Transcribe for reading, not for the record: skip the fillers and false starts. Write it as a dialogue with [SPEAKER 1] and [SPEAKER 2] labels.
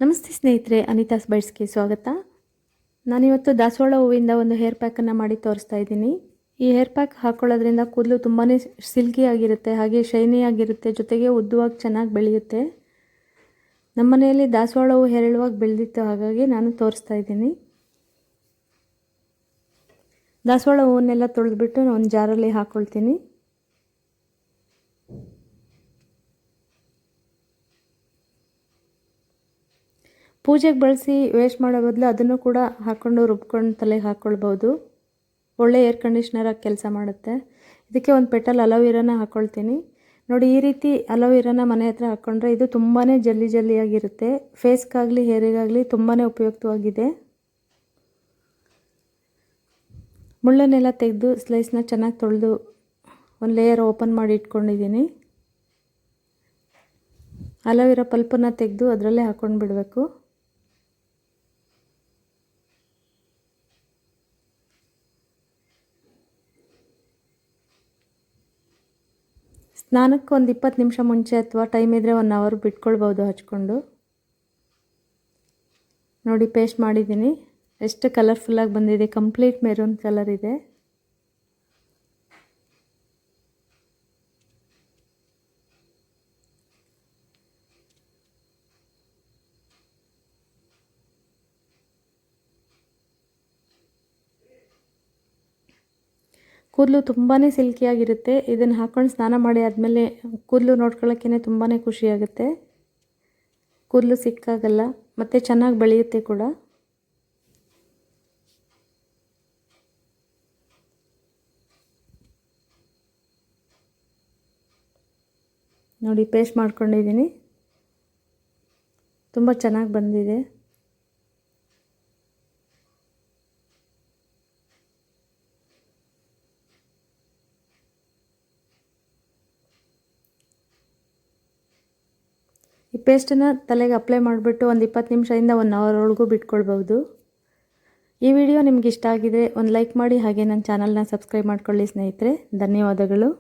[SPEAKER 1] ನಮಸ್ತೆ ಸ್ನೇಹಿತರೆ, ಅನಿತಾಸ್ ಬೈಟ್ಸ್ಗೆ ಸ್ವಾಗತ. ನಾನಿವತ್ತು ದಾಸವಾಳ ಹೂವಿಂದ ಒಂದು ಹೇರ್ ಪ್ಯಾಕನ್ನು ಮಾಡಿ ತೋರಿಸ್ತಾ ಇದ್ದೀನಿ. ಈ ಹೇರ್ ಪ್ಯಾಕ್ ಹಾಕ್ಕೊಳ್ಳೋದ್ರಿಂದ ಕೂದಲು ತುಂಬಾ ಸಿಲ್ಕಿ ಆಗಿರುತ್ತೆ, ಹಾಗೆ ಶೈನಿ ಆಗಿರುತ್ತೆ, ಜೊತೆಗೆ ಉದ್ದವಾಗಿ ಚೆನ್ನಾಗಿ ಬೆಳೆಯುತ್ತೆ. ನಮ್ಮ ಮನೆಯಲ್ಲಿ ದಾಸವಾಳ ಹೂವು ಹೇರಳವಾಗಿ ಬೆಳೆದಿತ್ತು, ಹಾಗಾಗಿ ನಾನು ತೋರಿಸ್ತಾ ಇದ್ದೀನಿ. ದಾಸವಾಳ ಹೂವನ್ನೆಲ್ಲ ತೊಳೆದ್ಬಿಟ್ಟು ಒಂದು ಜಾರಲ್ಲಿ ಹಾಕ್ಕೊಳ್ತೀನಿ. ಪೂಜೆಗೆ ಬಳಸಿ ವೇಸ್ಟ್ ಮಾಡೋ ಬದಲು ಅದನ್ನು ಕೂಡ ಹಾಕ್ಕೊಂಡು ರುಬ್ಕೊಂಡು ತಲೆಗೆ ಹಾಕ್ಕೊಳ್ಬೋದು. ಒಳ್ಳೆ ಏರ್ ಕಂಡೀಷ್ನರಾಗಿ ಕೆಲಸ ಮಾಡುತ್ತೆ. ಇದಕ್ಕೆ ಒಂದು ಪೆಟಲ್ ಅಲೋವೆರಾನ ಹಾಕ್ಕೊಳ್ತೀನಿ. ನೋಡಿ, ಈ ರೀತಿ ಅಲೋವೆರಾನ ಮನೆ ಹತ್ರ ಹಾಕ್ಕೊಂಡ್ರೆ ಇದು ತುಂಬಾ ಜಲ್ಲಿಯಾಗಿರುತ್ತೆ. ಫೇಸ್ಗಾಗಲಿ ಹೇರಿಗಾಗಲಿ ತುಂಬಾ ಉಪಯುಕ್ತವಾಗಿದೆ. ಮುಳ್ಳನ್ನೆಲ್ಲ ತೆಗೆದು ಸ್ಲೈಸ್ನ ಚೆನ್ನಾಗಿ ತೊಳೆದು ಒಂದು ಲೇಯರ್ ಓಪನ್ ಮಾಡಿ ಇಟ್ಕೊಂಡಿದ್ದೀನಿ. ಅಲೋವೆರಾ ಪಲ್ಪನ್ನು ತೆಗೆದು ಅದರಲ್ಲೇ ಹಾಕ್ಕೊಂಡು ಬಿಡಬೇಕು. ಸ್ನಾನಕ್ಕೆ ಒಂದು 20 ನಿಮಿಷ ಮುಂಚೆ ಅಥವಾ ಟೈಮ್ ಇದ್ದರೆ 1 ಅವರ್ ಬಿಟ್ಕೊಳ್ಬೋದು ಹಚ್ಕೊಂಡು. ನೋಡಿ, ಪೇಸ್ಟ್ ಮಾಡಿದ್ದೀನಿ. ಎಷ್ಟು ಕಲರ್ಫುಲ್ಲಾಗಿ ಬಂದಿದೆ, ಕಂಪ್ಲೀಟ್ ಮೆರೂನ್ ಕಲರ್ ಇದೆ. ಕೂದಲು ತುಂಬಾ ಸಿಲ್ಕಿಯಾಗಿರುತ್ತೆ. ಇದನ್ನು ಹಾಕ್ಕೊಂಡು ಸ್ನಾನ ಮಾಡಿ ಆದಮೇಲೆ ಕೂದಲು ನೋಡ್ಕೊಳ್ಳೋಕ್ಕೇ ತುಂಬಾ ಖುಷಿಯಾಗುತ್ತೆ. ಕೂದಲು ಸಿಕ್ಕಾಗಲ್ಲ ಮತ್ತು ಚೆನ್ನಾಗಿ ಬೆಳೆಯುತ್ತೆ ಕೂಡ. ನೋಡಿ, ಪೇಸ್ಟ್ ಮಾಡ್ಕೊಂಡಿದ್ದೀನಿ. ತುಂಬ ಚೆನ್ನಾಗಿ ಬಂದಿದೆ. ಈ ಪೇಸ್ಟನ್ನು ತಲೆಗೆ ಅಪ್ಲೈ ಮಾಡಿಬಿಟ್ಟು ಒಂದು 20 ನಿಮಿಷದಿಂದ 1 ಅವರ್ವರೆಗೂ ಬಿಟ್ಕೊಳ್ಬೋದು. ಈ ವಿಡಿಯೋ ನಿಮ್ಗೆ ಇಷ್ಟ ಆಗಿದರೆ ಒಂದು ಲೈಕ್ ಮಾಡಿ, ಹಾಗೆ ನನ್ನ ಚಾನಲ್ನ ಸಬ್ಸ್ಕ್ರೈಬ್ ಮಾಡ್ಕೊಳ್ಳಿ ಸ್ನೇಹಿತರೆ. ಧನ್ಯವಾದಗಳು.